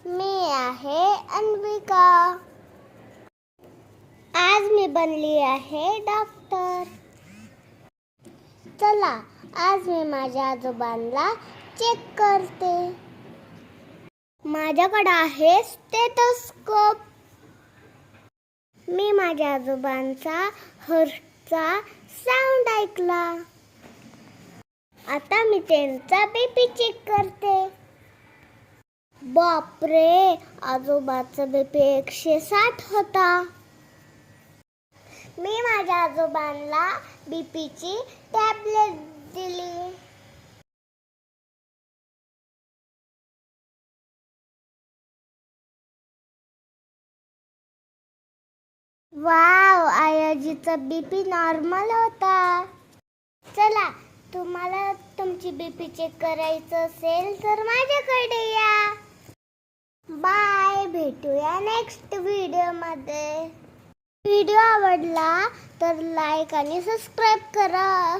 मी आहे अन्विका. आज मी बनली आहे डॉक्टर. चला आज मी माझ्या आजोबांना चेक करते. माझ्याकडे आहे स्टेथोस्कोप. मी माझ्या आजोबांचा हार्टचा साऊंड ऐकला. आता मी त्यांचा बीपी चेक करते. बापरे, आजोबाचा बीपी 160 होता. मी माझ्या आजोबांना बीपीची टॅबलेट दिली. वाव, आयोजीचा बीपी नॉर्मल होता. चला, तुम्हाला तुमची बीपी चेक करायचं असेल तर माझ्याकडे या. बाय, भेटूया नेक्स्ट व्हिडिओमध्ये. व्हिडिओ आवडला तर लाईक आणि सबस्क्राईब करा.